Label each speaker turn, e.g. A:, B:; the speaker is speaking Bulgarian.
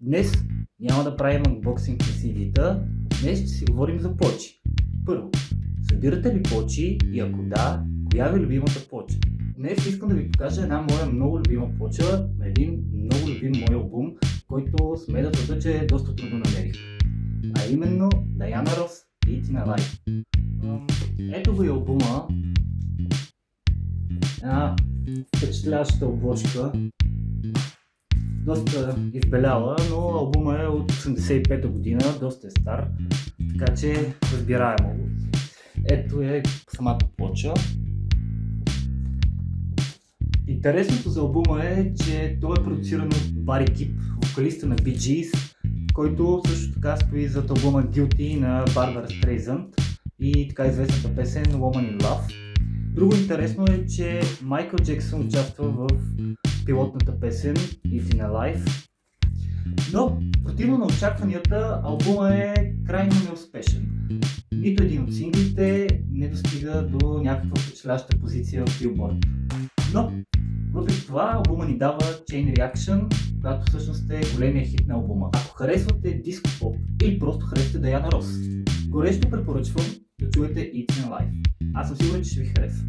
A: Днес няма да правим анбоксинг на CD-та, днес ще си говорим за плочи. Първо, събирате ли плочи и ако да, коя ви е любимата плоча? Днес искам да ви покажа една моя много любима плоча на един много любим мой албум, който сме да твърда, че доста трудно намерих. А именно Diana Ross Eating Alive. Ето го и албума. Една впечатляваща обложка. Доста избеляла, но албума е от 85-та година, доста е стар, така че разбираемо. Ето е самата плоча. Интересното за албума е, че той е продуциран от Бари Кип, вокалиста на Bee Gees, който също така стои зад албума Guilty на Барбара Стрейзанд и така известната песен Woman in Love. Друго интересно е, че Майкъл Джексън участва в пилотната песен Eating Alive. Но, противно на очакванията, албума е крайно неуспешен. Нито един от синглите не достига до някаква впечатляваща позиция в Billboard. Но, въпреки това, албума ни дава Chain Reaction, която всъщност е големия хит на албума. Ако харесвате диско поп или просто харесвате Diana Ross, горещо препоръчвам да чуете Eating Alive. Аз съм сигурен, че ще ви хареса.